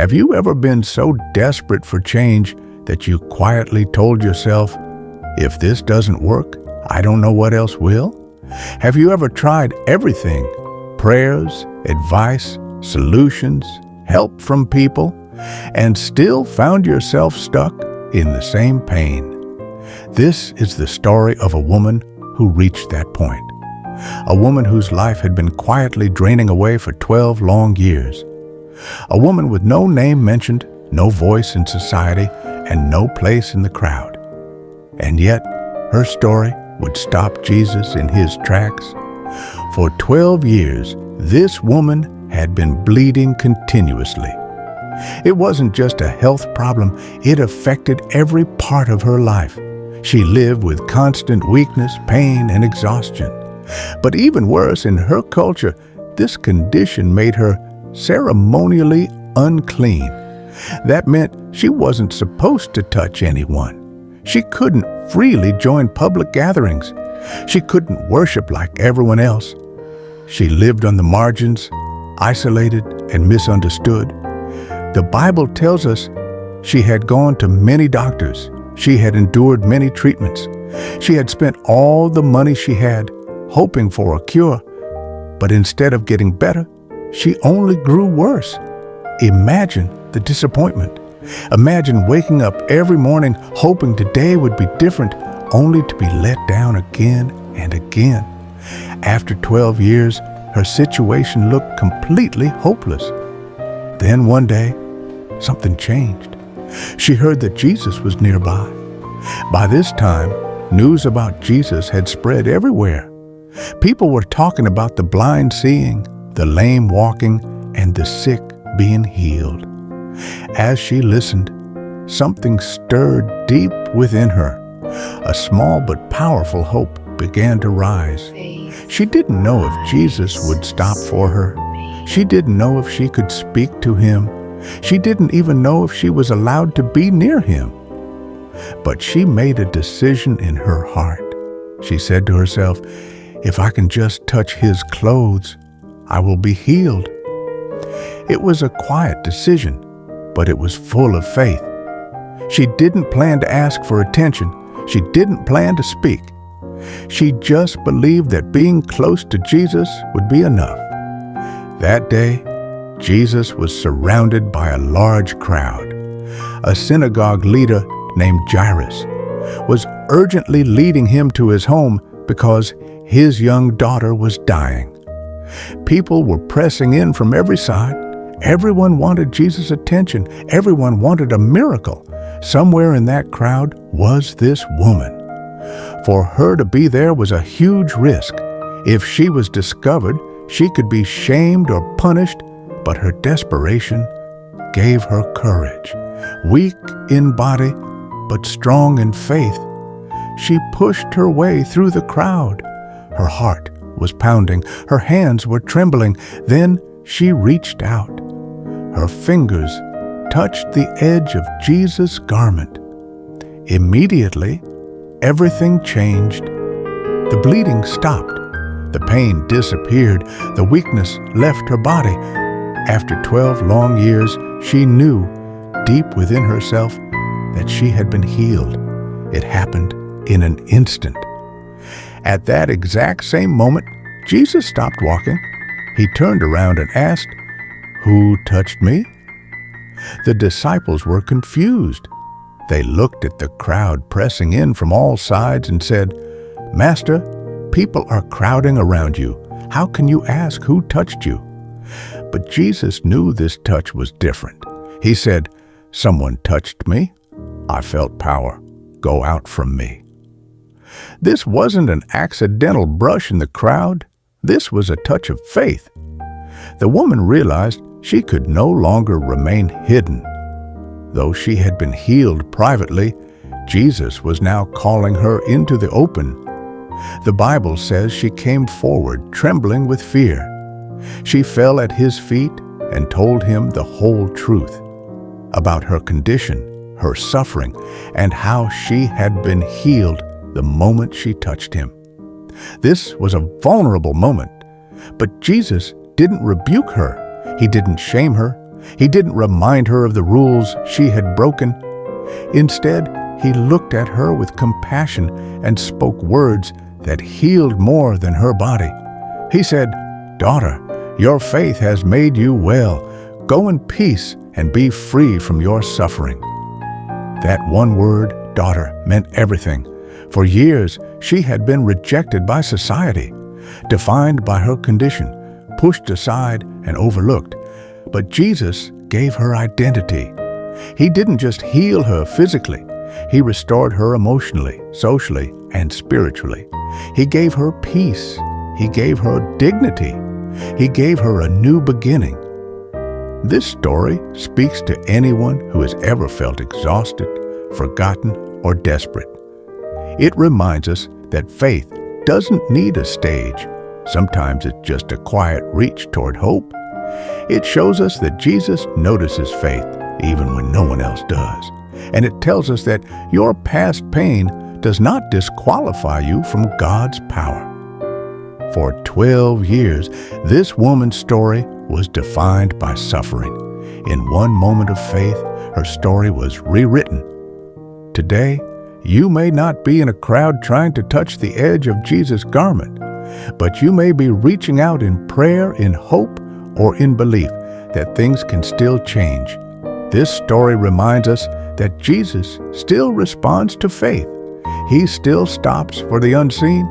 Have you ever been so desperate for change that you quietly told yourself, if this doesn't work, I don't know what else will? Have you ever tried everything? Prayers, advice, solutions, help from people, and still found yourself stuck in the same pain? This is the story of a woman who reached that point. A woman whose life had been quietly draining away for 12 long years. A woman with no name mentioned, no voice in society, and no place in the crowd. And yet, her story would stop Jesus in his tracks. For 12 years, this woman had been bleeding continuously. It wasn't just a health problem, it affected every part of her life. She lived with constant weakness, pain, and exhaustion. But even worse, in her culture, this condition made her ceremonially unclean. That meant she wasn't supposed to touch anyone. She couldn't freely join public gatherings. She couldn't worship like everyone else. She lived on the margins, isolated and misunderstood. The Bible tells us she had gone to many doctors. She had endured many treatments. She had spent all the money she had, hoping for a cure. But instead of getting better, she only grew worse. Imagine the disappointment. Imagine waking up every morning hoping today would be different, only to be let down again and again. After 12 years, her situation looked completely hopeless. Then one day, something changed. She heard that Jesus was nearby. By this time, news about Jesus had spread everywhere. People were talking about the blind seeing, the lame walking, and the sick being healed. As she listened, something stirred deep within her. A small but powerful hope began to rise. She didn't know if Jesus would stop for her. She didn't know if she could speak to him. She didn't even know if she was allowed to be near him. But she made a decision in her heart. She said to herself, if I can just touch his clothes, I will be healed. It was a quiet decision, but it was full of faith. She didn't plan to ask for attention. She didn't plan to speak. She just believed that being close to Jesus would be enough. That day, Jesus was surrounded by a large crowd. A synagogue leader named Jairus was urgently leading him to his home because his young daughter was dying. People were pressing in from every side. Everyone wanted Jesus' attention. Everyone wanted a miracle. Somewhere in that crowd was this woman. For her to be there was a huge risk. If she was discovered, she could be shamed or punished, but her desperation gave her courage. Weak in body, but strong in faith, she pushed her way through the crowd. Her heart was pounding. Her hands were trembling. Then she reached out. Her fingers touched the edge of Jesus' garment. Immediately, everything changed. The bleeding stopped. The pain disappeared. The weakness left her body. After 12 long years, she knew deep within herself that she had been healed. It happened in an instant. At that exact same moment, Jesus stopped walking. He turned around and asked, "Who touched me?" The disciples were confused. They looked at the crowd pressing in from all sides and said, "Master, people are crowding around you. How can you ask who touched you?" But Jesus knew this touch was different. He said, "Someone touched me. I felt power go out from me." This wasn't an accidental brush in the crowd. This was a touch of faith. The woman realized she could no longer remain hidden. Though she had been healed privately, Jesus was now calling her into the open. The Bible says she came forward, trembling with fear. She fell at his feet and told him the whole truth about her condition, her suffering, and how she had been healed the moment she touched him. This was a vulnerable moment, but Jesus didn't rebuke her. He didn't shame her He didn't remind her of the rules she had broken. Instead, he looked at her with compassion and spoke words that healed more than her body. He said, "Daughter, your faith has made you well. Go in peace and be free from your suffering." That one word, daughter, meant everything. For years, she had been rejected by society, defined by her condition, pushed aside and overlooked. But Jesus gave her identity. He didn't just heal her physically. He restored her emotionally, socially, and spiritually. He gave her peace. He gave her dignity. He gave her a new beginning. This story speaks to anyone who has ever felt exhausted, forgotten, or desperate. It reminds us that faith doesn't need a stage. Sometimes it's just a quiet reach toward hope. It shows us that Jesus notices faith even when no one else does. And it tells us that your past pain does not disqualify you from God's power. For 12 years, this woman's story was defined by suffering. In one moment of faith, her story was rewritten. Today, you may not be in a crowd trying to touch the edge of Jesus' garment, but you may be reaching out in prayer, in hope, or in belief that things can still change. This story reminds us that Jesus still responds to faith. He still stops for the unseen,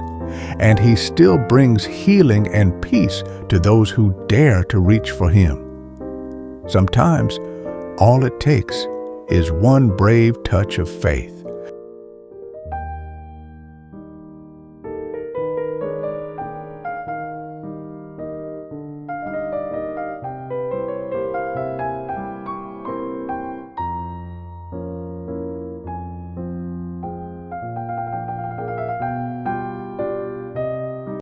and He still brings healing and peace to those who dare to reach for Him. Sometimes, all it takes is one brave touch of faith.